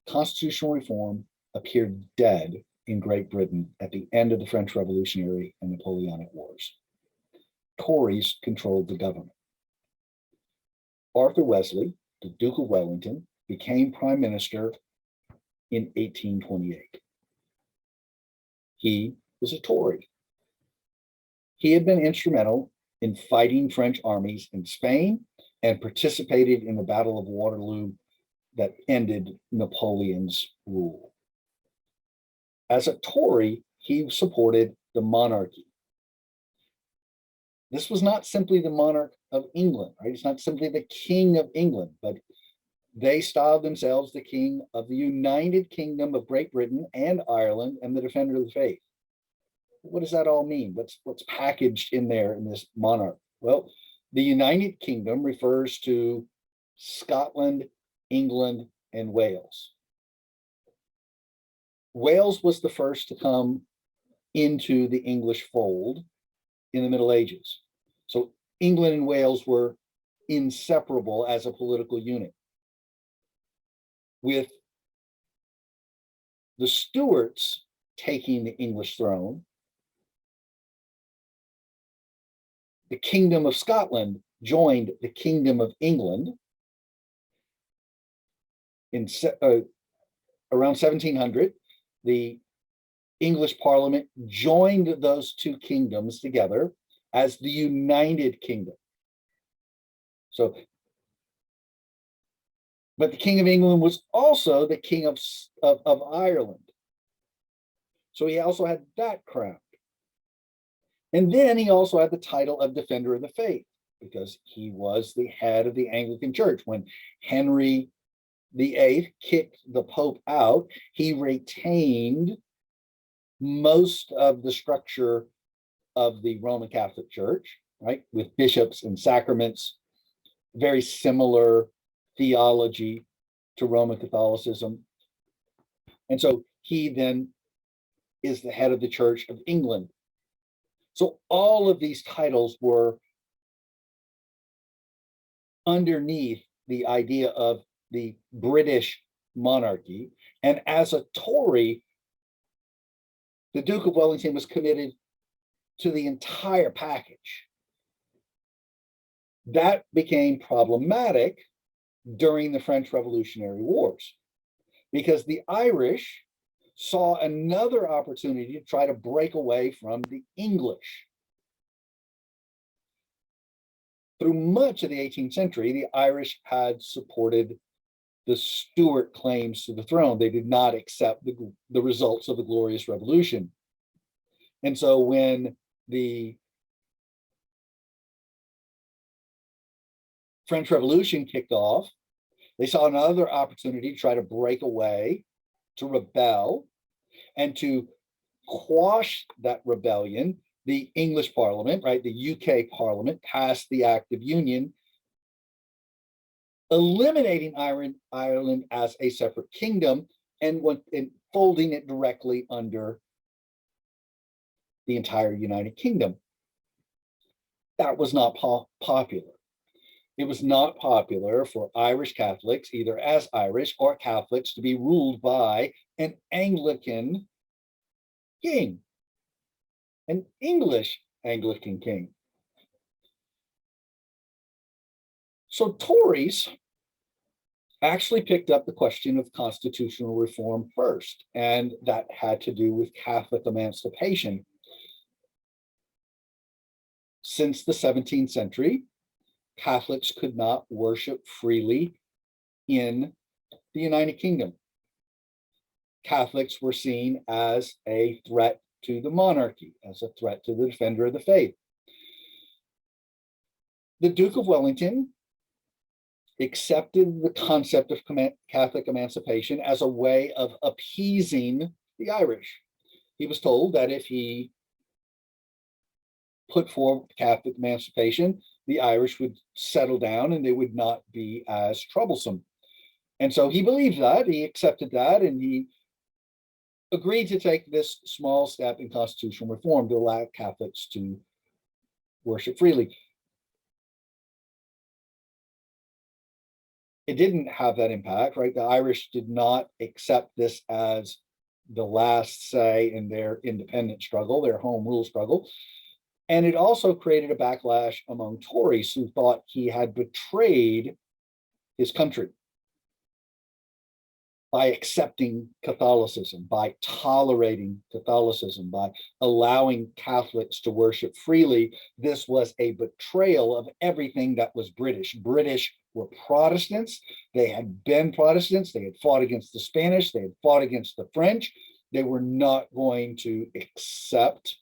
constitutional reform appeared dead in Great Britain at the end of the French Revolutionary and Napoleonic Wars. Tories controlled the government. Arthur Wesley, the Duke of Wellington, became prime minister in 1828. He was a Tory. He had been instrumental in fighting French armies in Spain and participated in the Battle of Waterloo that ended Napoleon's rule. As a Tory, he supported the monarchy. This was not simply the monarch of England, right? It's not simply the king of England, but they styled themselves the king of the United Kingdom of Great Britain and Ireland and the defender of the faith. What does that all mean? What's packaged in there in this monarch? Well, the United Kingdom refers to Scotland, England, and Wales. Wales was the first to come into the English fold in the Middle Ages. So England and Wales were inseparable as a political unit. With the Stuarts taking the English throne, the Kingdom of Scotland joined the Kingdom of England in around 1700. The English Parliament joined those two kingdoms together as the United Kingdom. So, but the King of England was also the King of Ireland. So he also had that crown. And then he also had the title of Defender of the Faith, because he was the head of the Anglican Church. When Henry VIII kicked the Pope out, he retained most of the structure of the Roman Catholic Church, right? With bishops and sacraments, very similar theology to Roman Catholicism. And so he then is the head of the Church of England. So all of these titles were underneath the idea of the British monarchy. And as a Tory, the Duke of Wellington was committed to the entire package. That became problematic during the French Revolutionary Wars, because the Irish saw another opportunity to try to break away from the English. Through much of the 18th century, the Irish had supported the Stuart claims to the throne. They did not accept the results of the Glorious Revolution. And so when the French Revolution kicked off, they saw another opportunity to try to break away, to rebel, and to quash that rebellion. The English Parliament, right, the UK Parliament, passed the Act of Union, eliminating Ireland as a separate kingdom and folding it directly under the entire United Kingdom. That was not popular. It was not popular for Irish Catholics, either as Irish or Catholics, to be ruled by an Anglican king, an English Anglican king. So Tories actually picked up the question of constitutional reform first, and that had to do with Catholic emancipation. Since the 17th century, Catholics could not worship freely in the United Kingdom. Catholics were seen as a threat to the monarchy, as a threat to the defender of the faith. The Duke of Wellington accepted the concept of Catholic emancipation as a way of appeasing the Irish. He was told that if he put forward Catholic emancipation, the Irish would settle down and they would not be as troublesome. And so he believed that, he accepted that, and he agreed to take this small step in constitutional reform to allow Catholics to worship freely. it didn't have that impact, right? The Irish did not accept this as the last say in their independent struggle, their home rule struggle. And it also created a backlash among Tories who thought he had betrayed his country by accepting Catholicism, by tolerating Catholicism, by allowing Catholics to worship freely. This was a betrayal of everything that was British. British were Protestants. They had been Protestants. They had fought against the Spanish. They had fought against the French. They were not going to accept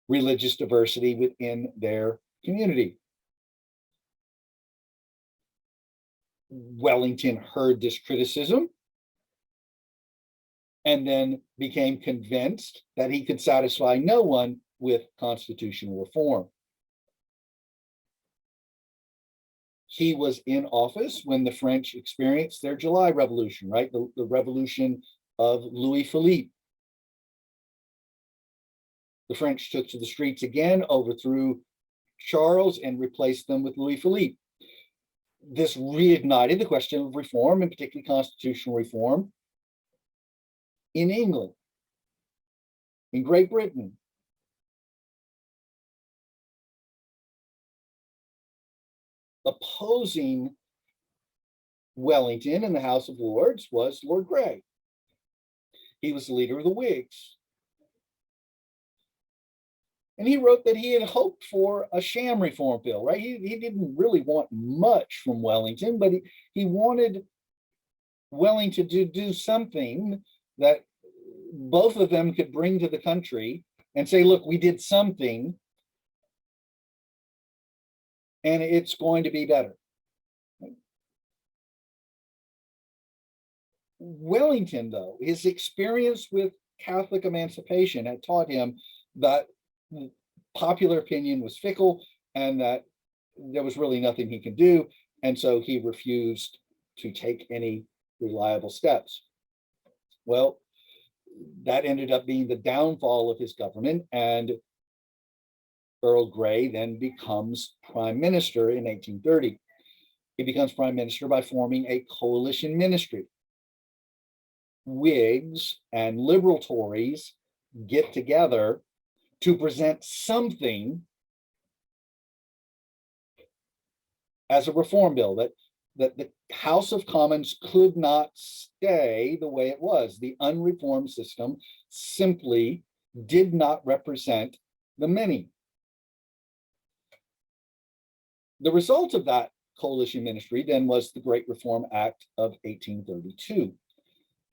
religious diversity within their community. Wellington heard this criticism and then became convinced that he could satisfy no one with constitutional reform. He was in office when the French experienced their July Revolution, right? The revolution of Louis Philippe. The French took to the streets again, overthrew Charles, and replaced them with Louis Philippe. This reignited the question of reform, and particularly constitutional reform, in England, in Great Britain. Opposing Wellington in the House of Lords was Lord Grey. He was the leader of the Whigs. And he wrote that he had hoped for a sham reform bill, right? He didn't really want much from Wellington, but he wanted Wellington to do something that both of them could bring to the country and say, look, we did something and it's going to be better. Wellington, though, his experience with Catholic emancipation had taught him that popular opinion was fickle and that there was really nothing he could do. And so he refused to take any reliable steps. Well, that ended up being the downfall of his government, and Earl Grey then becomes prime minister in 1830. He becomes prime minister by forming a coalition ministry. Whigs and liberal Tories get together to present something as a reform bill that the House of Commons could not stay the way it was. The unreformed system simply did not represent the many. The result of that coalition ministry then was the Great Reform Act of 1832.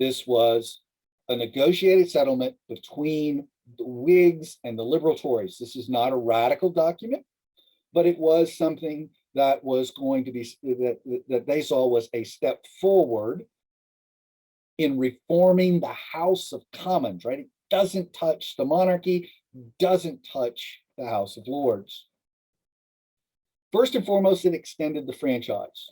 This was a negotiated settlement between the Whigs and the liberal Tories. This is not a radical document, but it was something that was going to be, that they saw was a step forward in reforming the House of Commons, right? It doesn't touch the monarchy, doesn't touch the House of Lords. First and foremost, it extended the franchise.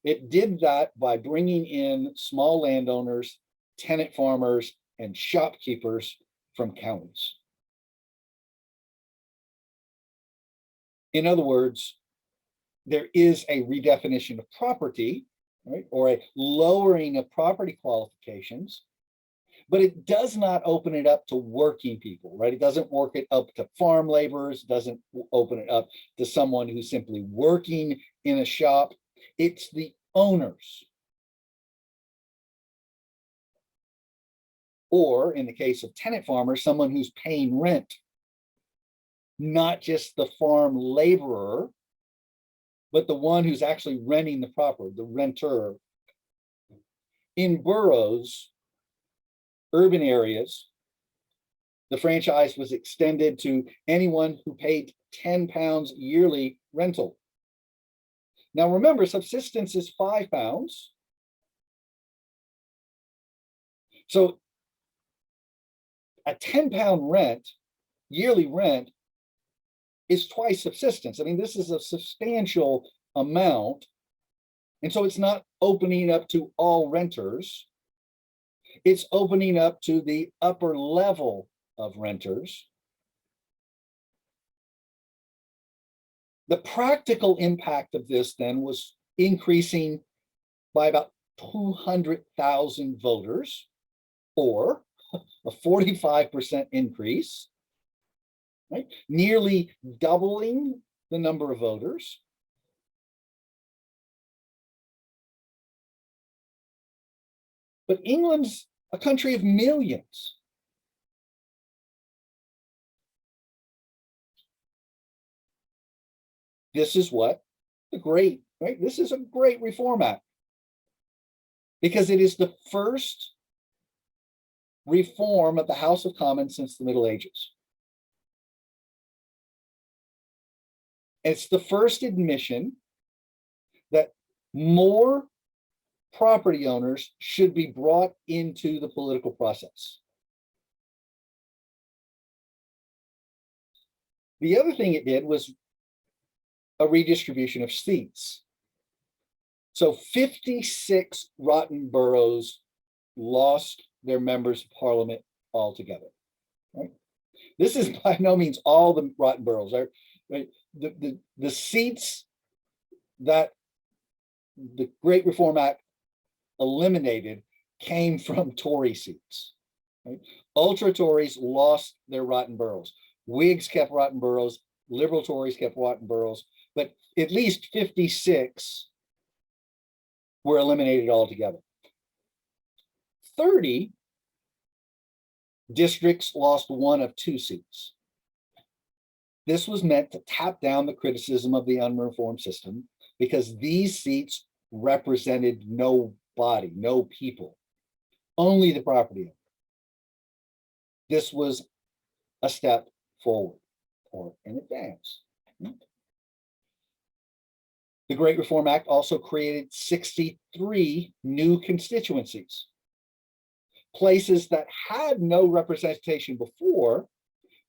It did that by bringing in small landowners, tenant farmers, and shopkeepers from counties. In other words, there is a redefinition of property, right, or a lowering of property qualifications, but it does not open it up to working people, right? It doesn't work it up to farm laborers, doesn't open it up to someone who's simply working in a shop. It's the owners. Or in the case of tenant farmers, someone who's paying rent, not just the farm laborer, but the one who's actually renting the property, the renter. In boroughs, urban areas, the franchise was extended to anyone who paid £10 yearly rental. Now remember, subsistence is £5. So a £10 rent, yearly rent, is twice subsistence. I mean, this is a substantial amount. And so it's not opening up to all renters. It's opening up to the upper level of renters. The practical impact of this then was increasing by about 200,000 voters, or a 45% increase, right? Nearly doubling the number of voters. But England's a country of millions. This is what this is a great Reform Act, because it is the first reform of the House of Commons since the Middle Ages. It's the first admission that more property owners should be brought into the political process. The other thing it did was a redistribution of seats. So 56 rotten boroughs lost their members of parliament altogether. Right? This is by no means all the rotten boroughs. Right? The seats that the Great Reform Act eliminated came from Tory seats. Right? Ultra Tories lost their rotten boroughs. Whigs kept rotten boroughs. Liberal Tories kept rotten boroughs. But at least 56 were eliminated altogether. 30 districts lost one of two seats. This was meant to tap down the criticism of the unreformed system, because these seats represented nobody, no people, only the property owner. This was a step forward or an advance. The Great Reform Act also created 63 new constituencies. Places that had no representation before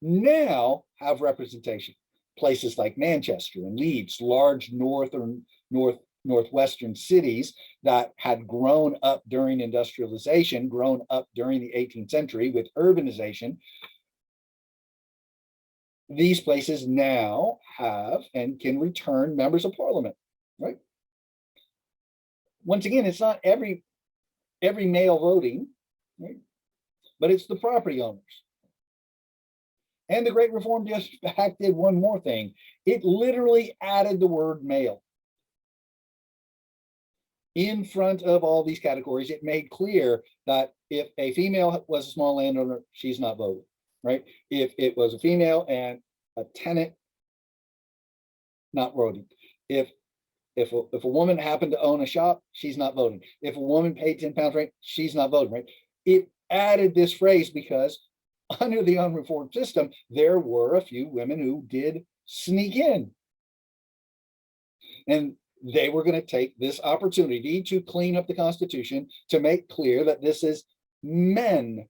now have representation. Places like Manchester and Leeds, large northwestern cities that had grown up during industrialization, grown up during the 18th century with urbanization. These places now have and can return members of parliament, right? Once again, it's not every male voting, right? But it's the property owners. And the Great Reform Act did one more thing. It literally added the word male in front of all these categories. It made clear that if a female was a small landowner, she's not voting, right? If it was a female and a tenant, not voting. If a woman happened to own a shop, she's not voting. If a woman paid 10 pounds rent, she's not voting, right? It added this phrase because under the unreformed system, there were a few women who did sneak in. And they were going to take this opportunity to clean up the Constitution, to make clear that this is men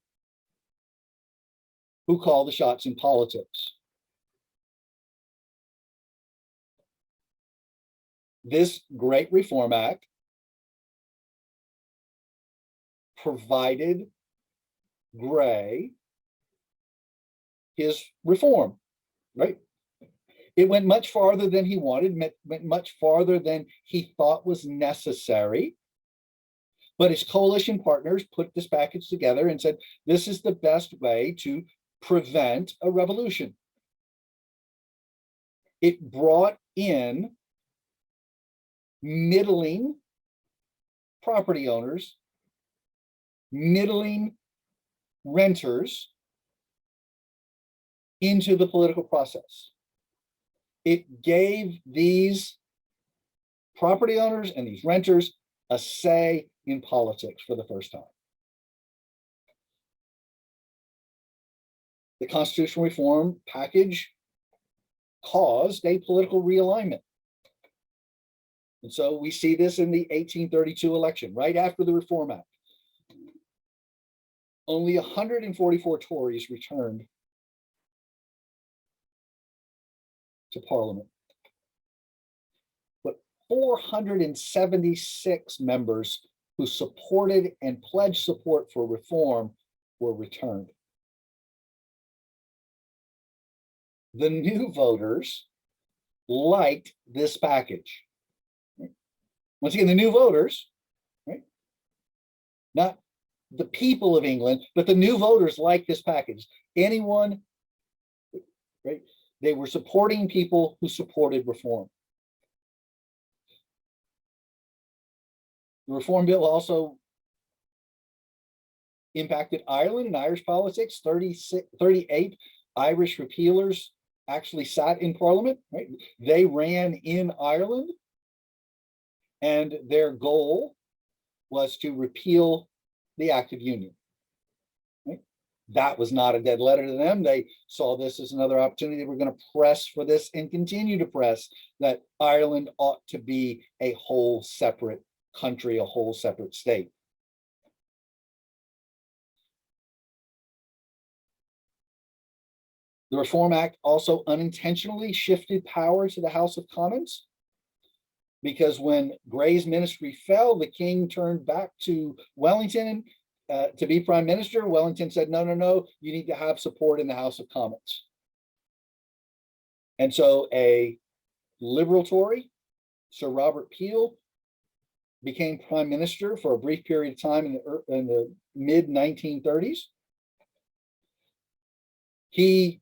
who call the shots in politics. This Great Reform Act provided Gray his reform, right? It went much farther than he wanted, went much farther than he thought was necessary. But his coalition partners put this package together and said, this is the best way to prevent a revolution. It brought in middling property owners, middling renters into the political process. It gave these property owners and these renters a say in politics for the first time. The constitutional reform package caused a political realignment. And so we see this in the 1832 election, right after the Reform Act. Only 144 Tories returned to Parliament, but 476 members who supported and pledged support for reform were returned. The new voters liked this package. Once again, the new voters, right? Not the people of England, but the new voters liked this package. Anyone, right? They were supporting people who supported reform. The Reform Bill also impacted Ireland and Irish politics. 38 Irish repealers actually sat in Parliament, right? They ran in Ireland, and their goal was to repeal the Act of Union. Right? That was not a dead letter to them. They saw this as another opportunity. They were going to press for this and continue to press that Ireland ought to be a whole separate country, a whole separate state. The Reform Act also unintentionally shifted power to the House of Commons, because when Grey's ministry fell, the king turned back to Wellington to be prime minister. Wellington said, no, no, no, you need to have support in the House of Commons. And so a Liberal Tory, Sir Robert Peel, became prime minister for a brief period of time in the mid-1930s. He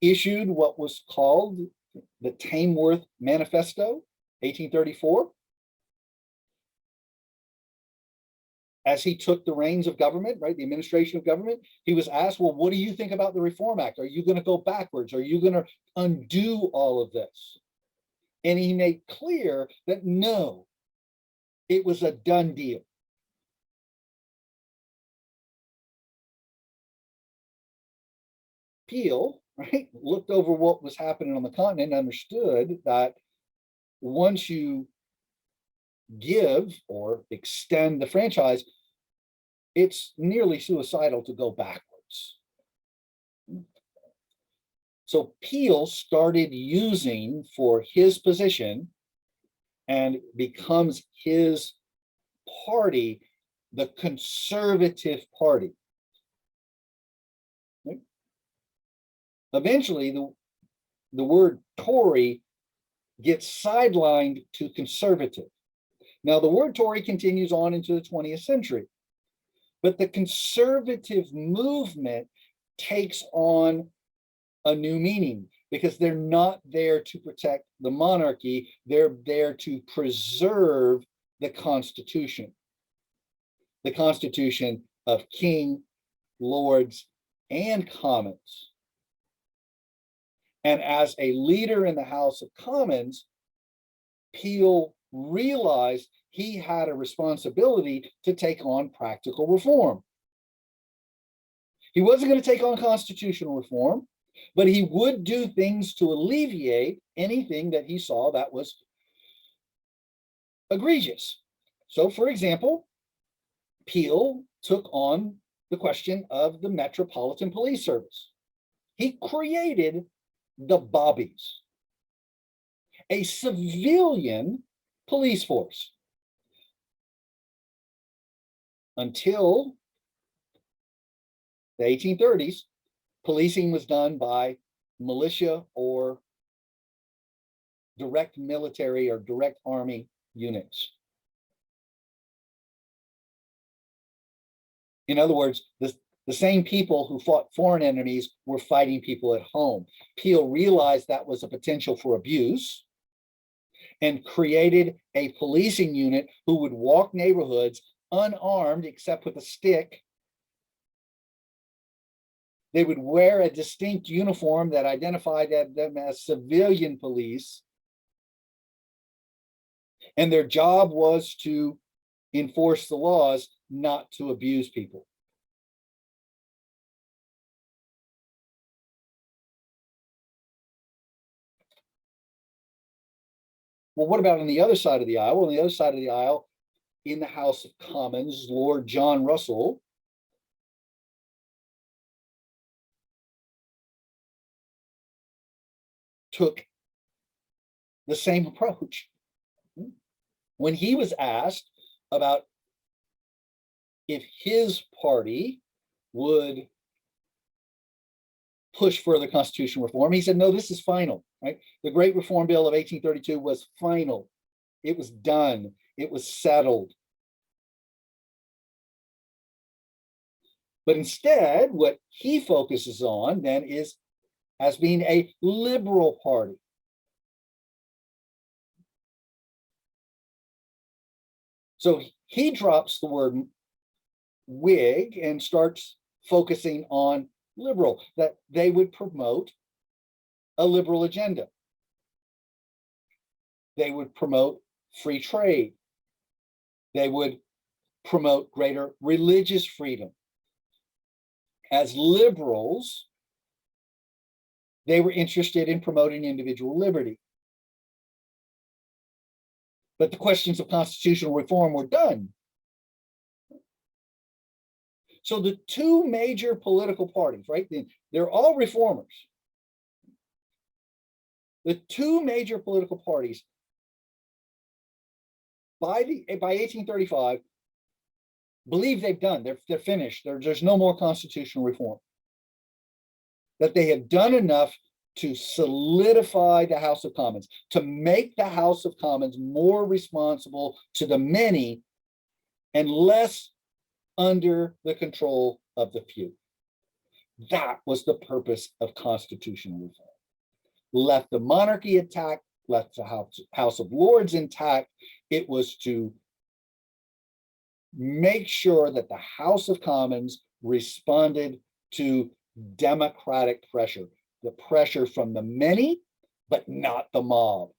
issued what was called the Tamworth Manifesto, 1834. As he took the reins of government, right, the administration of government, he was asked, well, what do you think about the Reform Act? Are you going to go backwards? Are you going to undo all of this? And he made clear that no, it was a done deal. Peel, right, looked over what was happening on the continent and understood that once you give or extend the franchise, it's nearly suicidal to go backwards. So Peel started using for his position and becomes his party, the Conservative Party. Right? Eventually, the word Tory gets sidelined to conservative. Now, the word Tory continues on into the 20th century, but the conservative movement takes on a new meaning because they're not there to protect the monarchy. They're there to preserve the Constitution of king, lords, and commons. And as a leader in the House of Commons, Peel realized he had a responsibility to take on practical reform. He wasn't going to take on constitutional reform, but he would do things to alleviate anything that he saw that was egregious. So, for example, Peel took on the question of the Metropolitan Police Service. He created the Bobbies, a civilian police force. Until the 1830s, policing was done by militia or direct military or direct army units. In other words, the same people who fought foreign enemies were fighting people at home. Peel realized that was a potential for abuse and created a policing unit who would walk neighborhoods unarmed except with a stick. They would wear a distinct uniform that identified them as civilian police. And their job was to enforce the laws, not to abuse people. Well, what about on the other side of the aisle? Well, on the other side of the aisle, in the House of Commons, Lord John Russell took the same approach. When he was asked about if his party would push further constitutional reform, he said, no, this is final. right? The Great Reform Bill of 1832 was final. It was done. It was settled. But instead, what he focuses on then is as being a liberal party. So he drops the word Whig and starts focusing on liberal, that they would promote a liberal agenda. They would promote free trade. They would promote greater religious freedom. As liberals, they were interested in promoting individual liberty. But the questions of constitutional reform were done. So the two major political parties, right? They're all reformers. The two major political parties by 1835 believe they've done. They're finished. There's no more constitutional reform. That they have done enough to solidify the House of Commons, to make the House of Commons more responsible to the many and less under the control of the few. That was the purpose of constitutional reform. Left the monarchy intact, left the House of Lords intact. It was to make sure that the House of Commons responded to democratic pressure, the pressure from the many, but not the mob.